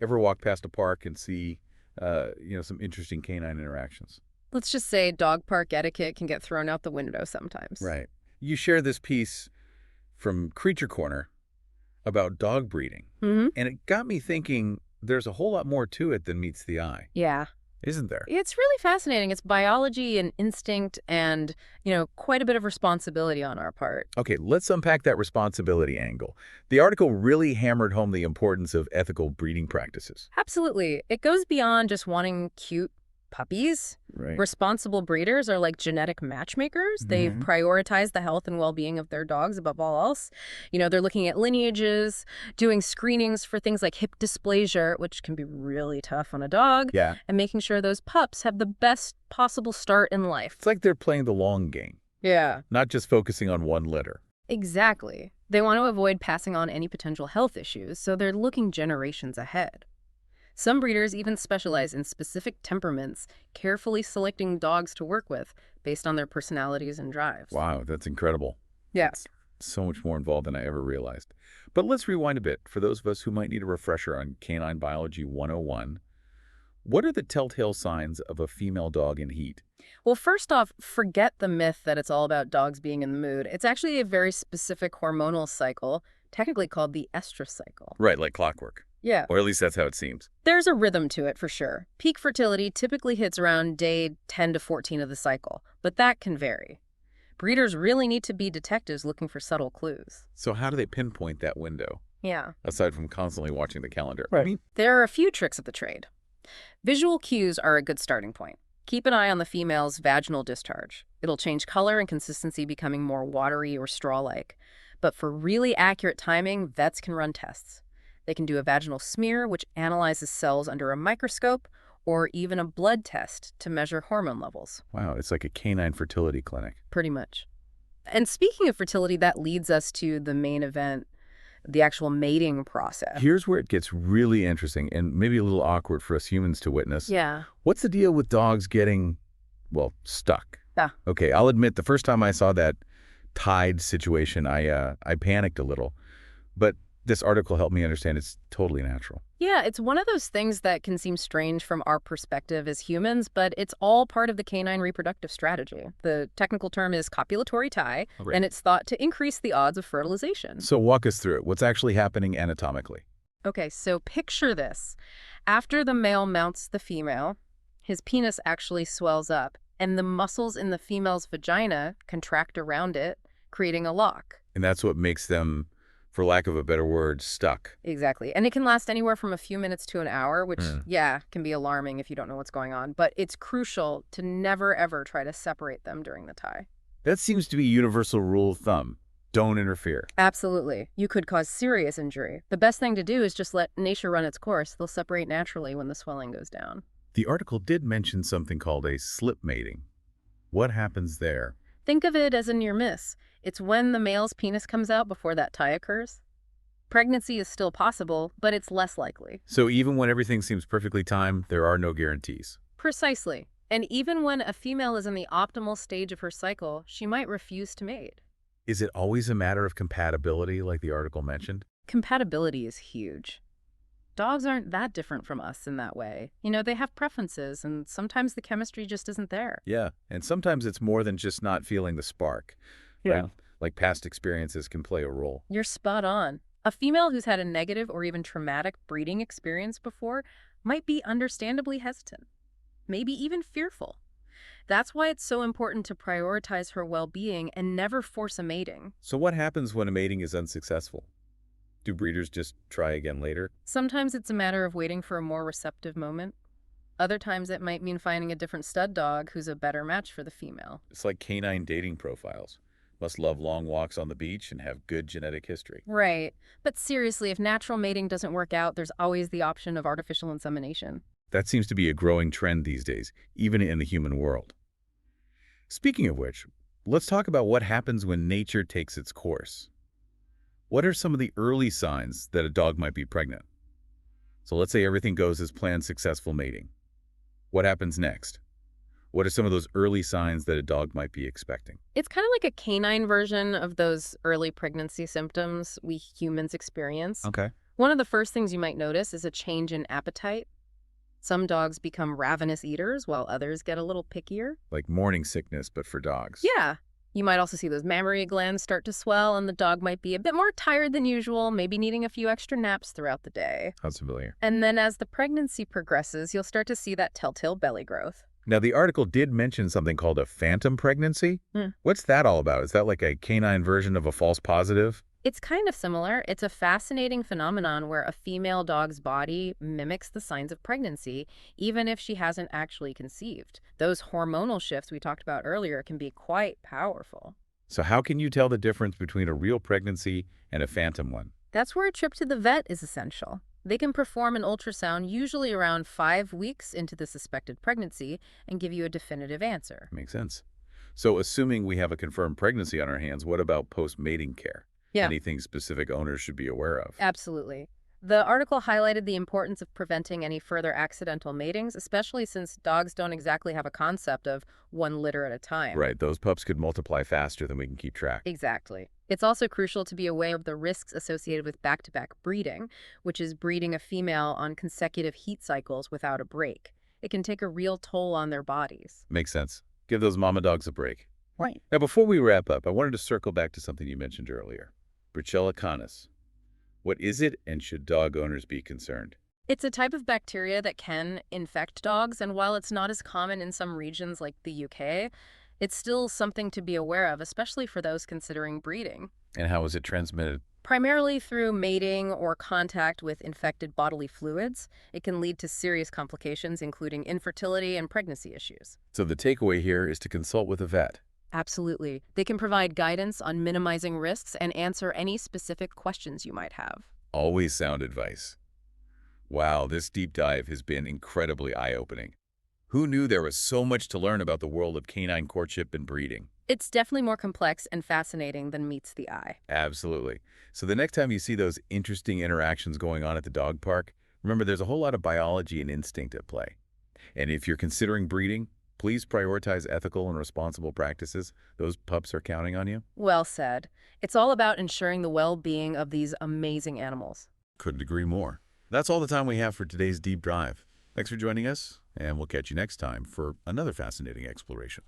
Ever walk past a park and see, some interesting canine interactions? Let's just say dog park etiquette can get thrown out the window sometimes. Right. You share this piece from Creature Corner about dog breeding, Hmm. and it got me thinking there's a whole lot more to it than meets the eye, Yeah. isn't there? It's really fascinating. It's biology and instinct and, quite a bit of responsibility on our part. Okay, let's unpack that responsibility angle. The article really hammered home the importance of ethical breeding practices. Absolutely. It goes beyond just wanting cute puppies. Right. Responsible breeders are like genetic matchmakers. They Hmm. prioritize the health and well-being of their dogs above all else. They're looking at lineages, doing screenings for things like hip dysplasia, which can be really tough on a dog, Yeah. and making sure those pups have the best possible start in life. It's like they're playing the long game, Yeah. not just focusing on one litter. Exactly. They want to avoid passing on any potential health issues, so they're looking generations ahead. Some breeders even specialize in specific temperaments, carefully selecting dogs to work with based on their personalities and drives. Wow, that's incredible. Yeah. It's so much more involved than I ever realized. But let's rewind a bit for those of us who might need a refresher on Canine Biology 101. What are the telltale signs of a female dog in heat? Well, first off, forget the myth that it's all about dogs being in the mood. It's actually a very specific hormonal cycle, technically called the estrous cycle. Right, like clockwork. Yeah. Or at least that's how it seems. There's a rhythm to it for sure. Peak fertility typically hits around day 10 to 14 of the cycle, but that can vary. Breeders really need to be detectives looking for subtle clues. So how do they pinpoint that window, Yeah. aside from constantly watching the calendar? Right. I mean, There are a few tricks of the trade. Visual cues are a good starting point. Keep an eye on the female's vaginal discharge. It'll change color and consistency, becoming more watery or straw-like. But for really accurate timing, vets can run tests. They can do a vaginal smear, which analyzes cells under a microscope, or even a blood test to measure hormone levels. wow, it's like a canine fertility clinic. Pretty much. And speaking of fertility, that leads us to the main event, the actual mating process. Here's where it gets really interesting and maybe a little awkward for us humans to witness. Yeah. What's the deal with dogs getting, well, stuck? Yeah. Okay, I'll admit the first time I saw that tide situation, I panicked a little. But this article helped me understand it's totally natural. Yeah, it's one of those things that can seem strange from our perspective as humans, but it's all part of the canine reproductive strategy. The technical term is copulatory tie, Right. and it's thought to increase the odds of fertilization. So walk us through it. What's actually happening anatomically? Okay, so picture this. After the male mounts the female, his penis actually swells up, and the muscles in the female's vagina contract around it, creating a lock. And that's what makes them, for lack of a better word, stuck. Exactly. And it can last anywhere from a few minutes to an hour, which, Mm. yeah, can be alarming if you don't know what's going on. But it's crucial to never, ever try to separate them during the tie. That seems to be universal rule of thumb. Don't interfere. Absolutely. You could cause serious injury. The best thing to do is just let nature run its course. They'll separate naturally when the swelling goes down. The article did mention something called a slip mating. What happens there? Think of it as a near miss. It's when the male's penis comes out before that tie occurs. Pregnancy is still possible, but it's less likely. So even when everything seems perfectly timed, there are no guarantees. Precisely. And even when a female is in the optimal stage of her cycle, she might refuse to mate. Is it always a matter of compatibility, like the article mentioned? Compatibility is huge. Dogs aren't that different from us in that way. They have preferences, and sometimes the chemistry just isn't there. Yeah, and sometimes it's more than just not feeling the spark. Yeah. Right? Like past experiences can play a role. You're spot on. A female who's had a negative or even traumatic breeding experience before might be understandably hesitant, maybe even fearful. That's why it's so important to prioritize her well-being and never force a mating. So what happens when a mating is unsuccessful? Do breeders just try again later? Sometimes it's a matter of waiting for a more receptive moment. Other times it might mean finding a different stud dog who's a better match for the female. It's like canine dating profiles. Must love long walks on the beach and have good genetic history. Right. But seriously, if natural mating doesn't work out, there's always the option of artificial insemination. That seems to be a growing trend these days, even in the human world. Speaking of which, let's talk about what happens when nature takes its course. What are some of the early signs that a dog might be pregnant? So let's say everything goes as planned, successful mating. What happens next? What are some of those early signs that a dog might be expecting? It's kind of like a canine version of those early pregnancy symptoms we humans experience. Okay. One of the first things you might notice is a change in appetite. Some dogs become ravenous eaters while others get a little pickier. Like morning sickness, but for dogs. Yeah. You might also see those mammary glands start to swell, and the dog might be a bit more tired than usual, maybe needing a few extra naps throughout the day. Sounds familiar. And then as the pregnancy progresses, you'll start to see that telltale belly growth. Now, the article did mention something called a phantom pregnancy. Hmm. What's that all about? Is that like a canine version of a false positive? It's kind of similar. It's a fascinating phenomenon where a female dog's body mimics the signs of pregnancy, even if she hasn't actually conceived. Those hormonal shifts we talked about earlier can be quite powerful. So how can you tell the difference between a real pregnancy and a phantom one? That's where a trip to the vet is essential. They can perform an ultrasound usually around 5 weeks into the suspected pregnancy and give you a definitive answer. Makes sense. So assuming we have a confirmed pregnancy on our hands, what about post-mating care? Yeah. Anything specific owners should be aware of? Absolutely. The article highlighted the importance of preventing any further accidental matings, especially since dogs don't exactly have a concept of one litter at a time. Right, those pups could multiply faster than we can keep track. Exactly. It's also crucial to be aware of the risks associated with back-to-back breeding, which is breeding a female on consecutive heat cycles without a break. It can take a real toll on their bodies. Makes sense. Give those mama dogs a break. Right. Now, before we wrap up, I wanted to circle back to something you mentioned earlier. Brucella canis. What is it, and should dog owners be concerned? It's a type of bacteria that can infect dogs, and while it's not as common in some regions like the UK, it's still something to be aware of, especially for those considering breeding. And how is it transmitted? Primarily through mating or contact with infected bodily fluids, it can lead to serious complications, including infertility and pregnancy issues. So the takeaway here is to consult with a vet. Absolutely. They can provide guidance on minimizing risks and answer any specific questions you might have. Always sound advice. Wow, this deep dive has been incredibly eye-opening. Who knew there was so much to learn about the world of canine courtship and breeding? It's definitely more complex and fascinating than meets the eye. Absolutely. So the next time you see those interesting interactions going on at the dog park, remember there's a whole lot of biology and instinct at play. And if you're considering breeding, please prioritize ethical and responsible practices. Those pups are counting on you. Well said. It's all about ensuring the well-being of these amazing animals. Couldn't agree more. That's all the time we have for today's deep dive. Thanks for joining us, and we'll catch you next time for another fascinating exploration.